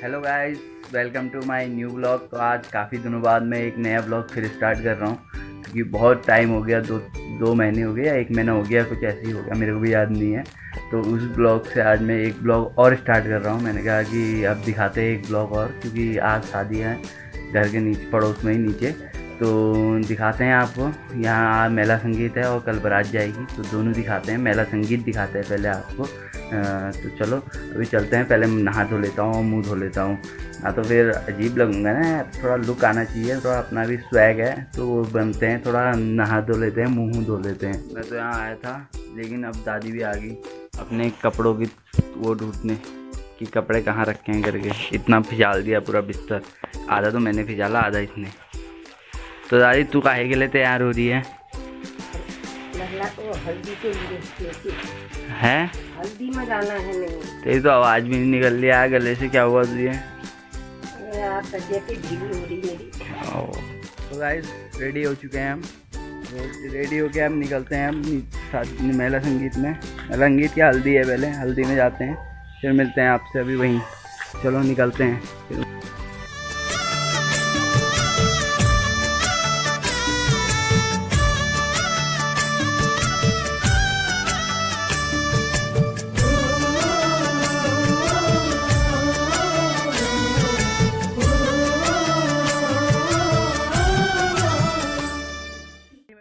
Hello guys, welcome to my new blog. तो आज काफ़ी दिनों बाद मैं एक नया ब्लॉग फिर स्टार्ट कर रहा हूँ, क्योंकि बहुत टाइम हो गया। दो महीने हो गए या एक महीना हो गया, कुछ ऐसे ही हो गया, मेरे को भी याद नहीं है। तो उस ब्लॉग से आज मैं एक ब्लॉग और स्टार्ट कर रहा हूँ। मैंने कहा कि अब दिखाते हैं एक ब्लॉग और, क्योंकि आज शादी है घर के नीचे, पड़ोस में ही नीचे। तो दिखाते हैं आपको। यहाँ मेला संगीत है और कल बारात जाएगी, तो दोनों दिखाते हैं। मेला संगीत दिखाते हैं पहले आपको। तो चलो अभी चलते हैं। पहले नहा धो लेता हूँ, मुंह धो लेता हूँ, ना तो फिर अजीब लगूंगा ना। थोड़ा लुक आना चाहिए, थोड़ा अपना भी स्वैग है, तो वो बनते हैं। थोड़ा नहा धो लेते हैं, मुंह धो लेते हैं। मैं तो यहाँ आया था, लेकिन अब दादी भी आ गई अपने कपड़ों की वो ढूंढने कि कपड़े कहाँ रखे हैं करके। इतना फिजाल दिया पूरा बिस्तर। आधा तो मैंने फिजाला, आधा इसने। तो दादी तू काहे के लिए तैयार हो रही है? हल्दी के लिए हैं? हल्दी में जाना है। नहीं तेरी तो आवाज़ भी नहीं निकल रही है गले से, क्या हुआ तुझे? यार तबीयत ढीली हो रही मेरी। तो गाइस रेडी हो चुके हैं हम। रेडी होके हम निकलते हैं हम मेला संगीत में। मेला संगीत की हल्दी है, पहले हल्दी में जाते हैं, फिर मिलते हैं आपसे अभी वहीं। चलो निकलते हैं फिर।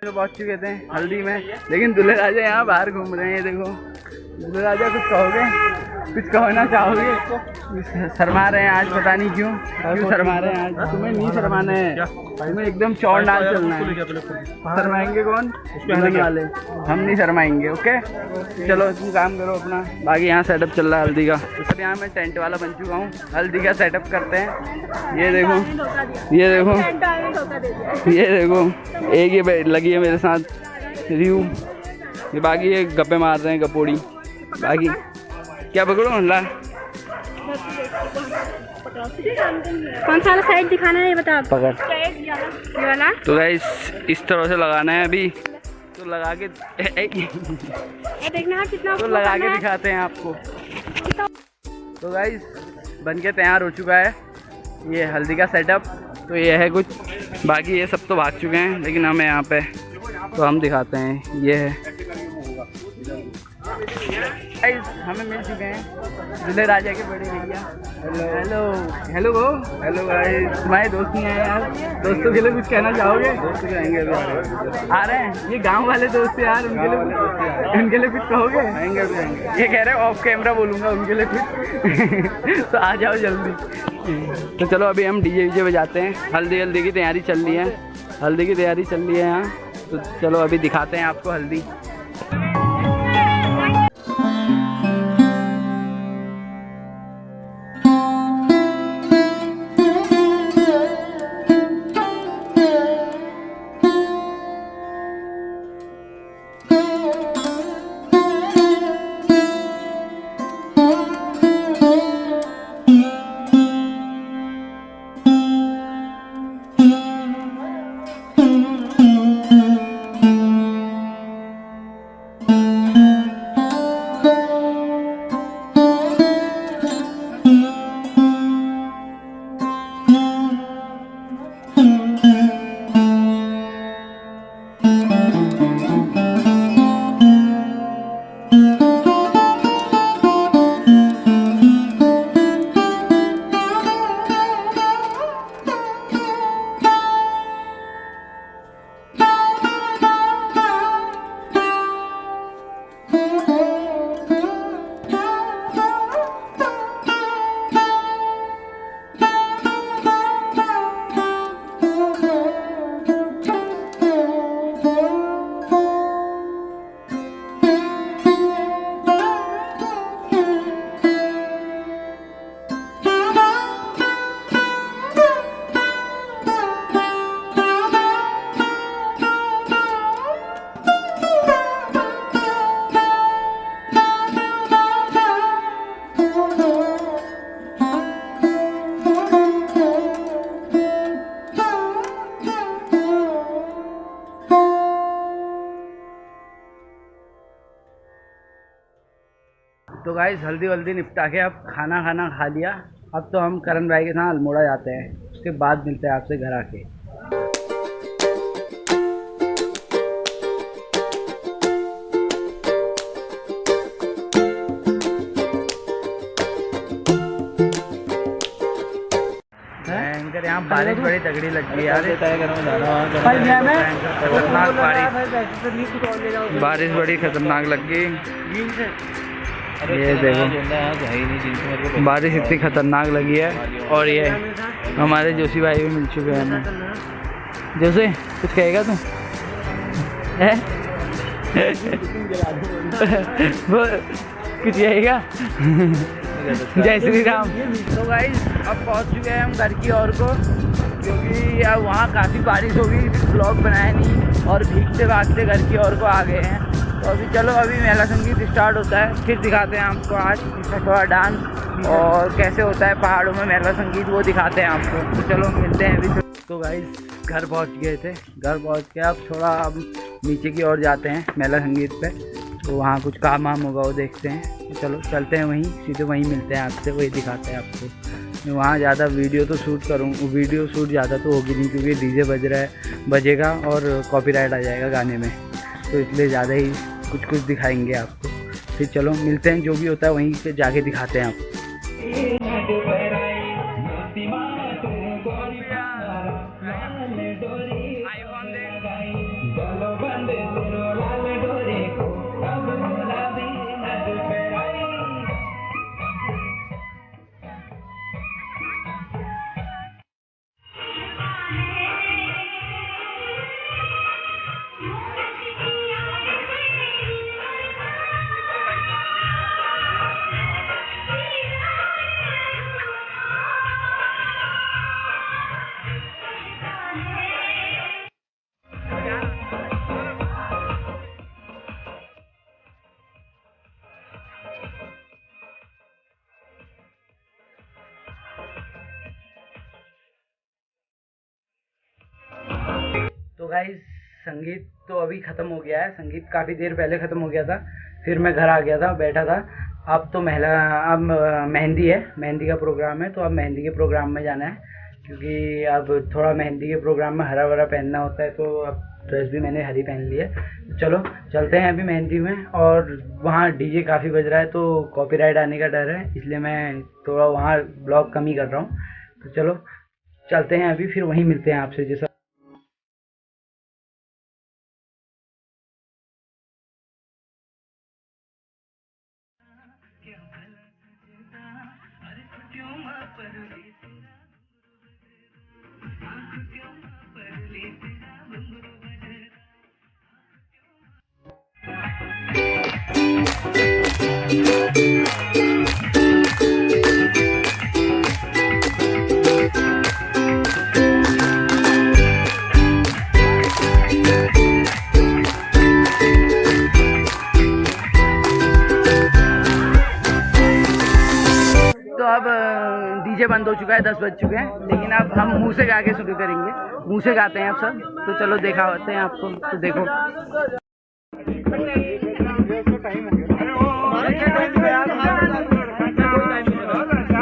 तो पहुंच चुके थे हल्दी में, लेकिन दूल्हे राजा यहाँ बाहर घूम रहे हैं। देखो दूल्हे राजा, कुछ कहोगे? कुछ कहना चाहोगे? शर्मा रहे हैं आज, पता नहीं क्यों शर्मा रहे हैं आज। तुम्हें नहीं शर्माना है, तुम्हें एकदम चौड़ डाल चलना है। शर्माएंगे कौन? दुल्हन वाले। हम नहीं शर्माएंगे। ओके चलो तुम काम करो अपना। बाकी यहाँ सेटअप चल रहा है हल्दी का। सब यहाँ मैं टेंट वाला बन चुका हूँ। हल्दी का सेटअप करते हैं। ये देखो, ये देखो, ये देखो, एक ये लगी है मेरे साथ रियू। ये बाकी ये गप्पे मार रहे हैं गपोड़ी। बाकी क्या पकड़ो ला। कौन सा साइड दिखाना है ये बता। पकड़ ये वाला। तो गाइस इस तरह से लगाना है अभी। तो लगा के देखना कितना तो लगा के दिखाते हैं आपको। तो गाइस बन के तैयार हो चुका है ये हल्दी का सेटअप। तो ये है कुछ, बाकी ये सब तो भाग चुके हैं, लेकिन हमें यहाँ पे तो हम दिखाते हैं। ये है गाइस, हमें मिल चुके हैं दूल्हे राजा के बड़े भैया। हेलो हेलो गो हेलो गाइस। तुम्हारे दोस्त नहीं आए यार, दोस्तों के लिए कुछ कहना चाहोगे? दोस्त भी आएंगे अभी, आ रहे हैं। ये गांव वाले दोस्त यार, उनके लिए कुछ कहोगे? आएंगे अभी आएंगे। ये कह रहे ऑफ कैमरा बोलूँगा उनके लिए कुछ। तो आ जाओ जल्दी। तो चलो अभी हम डीजे वीजे बजाते हैं। हल्दी की तैयारी चल रही है, हल्दी की तैयारी चल रही है यहाँ। तो चलो अभी दिखाते हैं आपको हल्दी। तो गाइस हल्दी वल्दी निपटा के अब खाना खा लिया। अब तो हम करण भाई के साथ अल्मोड़ा जाते हैं, उसके बाद मिलते हैं आपसे घर आके। यहाँ बारिश बड़ी तगड़ी लग गई यार, खतरनाक बारिश बड़ी खतरनाक लग गई। ये देखो बारिश इतनी खतरनाक लगी है। और ये हमारे जोशी भाई भी मिल चुके हैं हमें। जोशी कुछ कहेगा तू? वो कुछ कहेगा? जय श्री राम। तो गाइस अब पहुंच चुके हैं हम घर की ओर को, क्योंकि अब वहाँ काफ़ी बारिश हो गई, ब्लॉग बनाया नहीं और भीगते भागते घर की ओर को आ गए हैं। तो अभी चलो अभी मेला संगीत स्टार्ट होता है, फिर दिखाते हैं आपको आज थोड़ा डांस और कैसे होता है पहाड़ों में मेला संगीत, वो दिखाते हैं आपको। तो चलो मिलते हैं अभी। तो गाइस घर पहुँच गए थे, घर पहुँच के अब थोड़ा अब नीचे की ओर जाते हैं मेला संगीत पे, तो वहाँ कुछ काम वाम होगा वो देखते हैं। तो चलो चलते हैं वहीं, सीधे वहीं मिलते हैं आपसे, वही दिखाते हैं आपको। वहाँ ज़्यादा वीडियो तो शूट करूँ, वीडियो शूट ज़्यादा तो होगी नहीं, क्योंकि डीजे बजेगा और कॉपीराइट आ जाएगा गाने में, तो इसलिए ज़्यादा ही कुछ दिखाएंगे आपको। फिर चलो मिलते हैं, जो भी होता है वहीं पे जाके दिखाते हैं आपको। तो गाइस संगीत तो अभी ख़त्म हो गया है, संगीत काफ़ी देर पहले ख़त्म हो गया था, फिर मैं घर आ गया था, बैठा था। अब तो अब मेहंदी है, मेहंदी का प्रोग्राम है, तो अब मेहंदी के प्रोग्राम में जाना है, क्योंकि अब थोड़ा मेहंदी के प्रोग्राम में हरा भरा पहनना होता है, तो अब ड्रेस भी मैंने हरी पहन ली है। तो चलो चलते हैं अभी मेहंदी में। और वहाँ डीजे काफ़ी बज रहा है, तो कॉपीराइट आने का डर है, इसलिए मैं थोड़ा वहाँ ब्लॉग कम ही कर रहा हूँ। तो चलो चलते हैं अभी, फिर वहीं मिलते हैं आपसे। जैसा तो अब डीजे बंद हो चुका है, 10 बज चुके हैं, लेकिन अब हम मुंह से गा के शुरू करेंगे। मुंह से गाते हैं अब सब, तो चलो देखा होते हैं आपको। तो देखो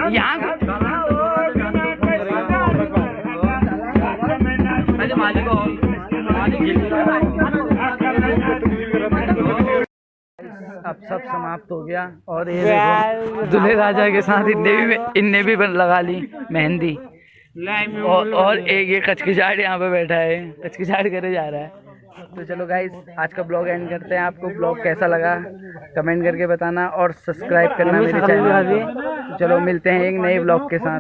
यहाँ अब सब समाप्त हो गया। और ये देखो दूल्हे राजा के साथ इनने भी लगा ली मेहंदी, और एक ये कचकचाहट यहाँ पे बैठा है, कचकचाहट करे जा रहा है। तो चलो गाइस आज का ब्लॉग एंड करते हैं। आपको ब्लॉग कैसा लगा कमेंट करके बताना, और सब्सक्राइब करना मेरे चैनल। चलो मिलते हैं एक नए ब्लॉग के साथ।